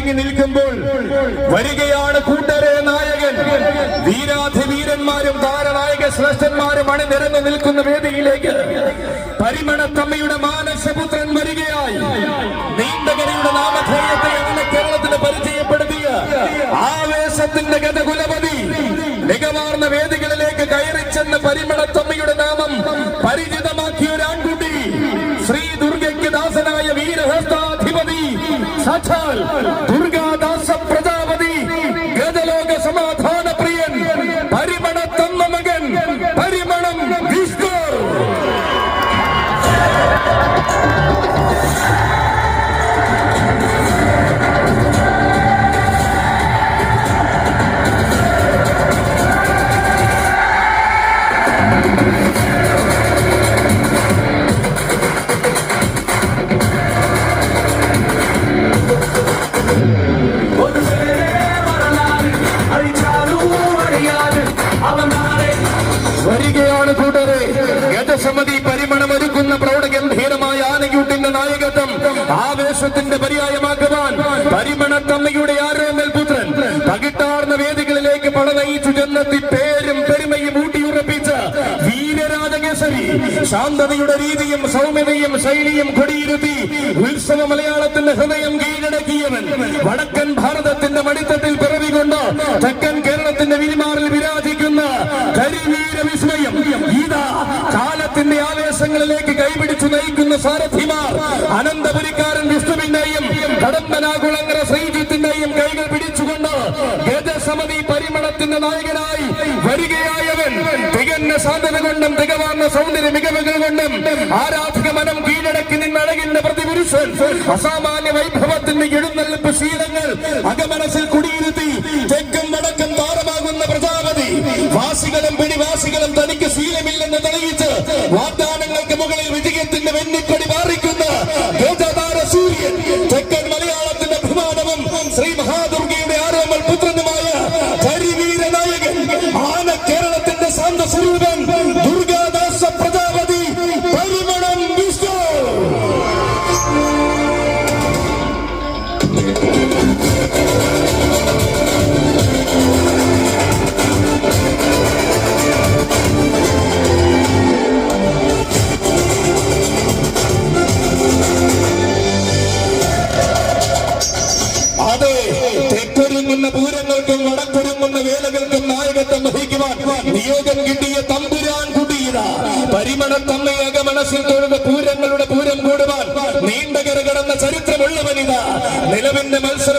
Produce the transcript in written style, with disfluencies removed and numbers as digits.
ഒരുങ്ങി നിൽക്കുമ്പോൾ വരികയാണ് കൂട്ടരെ നായകൻ. വീരാധിവീരന്മാരും താരനായക ശ്രേഷ്ഠന്മാരും അണിനിരന്നു നിൽക്കുന്ന വേദിയിലേക്ക് പരിമണത്തമ്മയുടെ മാനസപുത്രൻ വരികയായി. നീണ്ടകരയുടെ നാമധേയത്തെ അങ്ങനെ കേരളത്തിന് പരിചയപ്പെടുത്തിയ ആവേശത്തിന്റെ ഗതകുലപതി മികവാർന്ന വേദികളിലേക്ക് കയറിച്ചെന്ന് പരിമണത്തമ്മയുടെ നാമം പരിചിതമാക്കിയ ഒരു ആൺകുട്ടി, ശ്രീ ദുർഗയ്ക്ക് ദാസനായ വീരഹസ്താധിപതി സാക്ഷാൽ ദുർഗാദാസ പ്രജാപതി, ഗജലോക സമാധാന പ്രിയൻ പരിമണത്തമ്മ മകൻ പരിമളം വിഷ്ണു. വരികയാണ് കൂട്ടരെ ഗജസമിതി പരിമണമൊരുക്കുന്ന പ്രൗഢഗംഭീരമായ ആനയൂട്ടിന്റെ നായകത്വം ആവേശത്തിന്റെ പര്യായമാക്കുവാൻ പരിമണത്തമ്മയുടെ ആരോമൽ പുത്രൻ പകിട്ടാർന്ന വേദികളിലേക്ക് പടനയിച്ചു ചെന്നെത്തി പേരും പെരുമയും ഊട്ടിയുറപ്പിച്ച വീരരാജകേസരി, ശാന്തതയുടെ രീതിയും സൗമ്യതയും ശൈലിയും കൊടിയിരുത്തി ഉത്സവ മലയാളത്തിന്റെ ഹൃദയം കീഴടക്കിയവൻ, വടക്കൻ ഭാരതത്തിന്റെ മടിത്തട്ടിൽ പിറവികൊണ്ട് തെക്കൻ കേരളത്തിന്റെ വിരിമാറിൽ വിരാജിക്കുന്ന കരിവീര വിസ്മയം. ഇതാ കാലത്തിന്റെ ആവേശങ്ങളിലേക്ക് കൈപിടിച്ചു നയിക്കുന്ന സാരഥിമാർ അനന്തപുരിക്കാരൻ വിഷ്ണുവിന്റെയും കടമ്പനാകുളങ്ങര ശ്രീജിത്തിന്റെയും കൈകൾ പിടിച്ചുകൊണ്ട് ഗജസമിതി പരിമളത്തിന്റെ നായകനായി വരികയായവൻ തികഞ്ഞ സാധ്യത കൊണ്ടും തികവാർന്ന സൗന്ദര്യ മികവുകൾ കൊണ്ടും ആരാധക മനം കീഴടക്കി നിന്നഴകിന്റെ പ്രതിപുരുഷൻ, അസാമാന്യ വൈഭവത്തിന്റെ എഴുന്നള്ളിപ്പ് ശീലങ്ങൾ അകമനസിൽ കുടിയിരുത്തി തെക്കും വടക്കും താരമാകുന്ന പ്രജാപതി, വാസികളും പിടിവാസികളും തനിക്ക് ശീലമില്ലെന്ന് തെളിയിച്ച് വാഗ്ദാനങ്ങൾക്ക് മുകളിൽ വിജയത്തിന്റെ വെന്നിക്കൊടി മാറിക്കുന്ന ഗജതാര സൂര്യൻ, തെക്കൻ മലയാളത്തിന്റെ അഭിമാനവും ശ്രീ മഹാദുർഗയുടെ ആരോമൽ പുത്രനുമായ കരിവീര നായകൻ, ആന കേരളത്തിന്റെ ശാന്ത സ്വരൂപൻ ദുർഗാദാസ പ്രജാപതി പരിമളം വിഷ്ണു. അതെ, തെക്കൊരുങ്ങുന്ന പൂരങ്ങൾക്കും വടക്കൊരുങ്ങുന്ന വേലകൾക്കും നായകത്വം വഹിക്കുവാൻ നിയോഗം കിട്ടിയ തമ്പുരാൻ കുട്ടിയിത പരിമണത്തമ്മയെ അകമനസ്സിൽ തൊഴുത പൂരങ്ങളുടെ പൂരം കൂടുവാൻ നീണ്ടകര കടന്ന ചരിത്രമുള്ളവനിത നിലവിന്റെ മത്സരം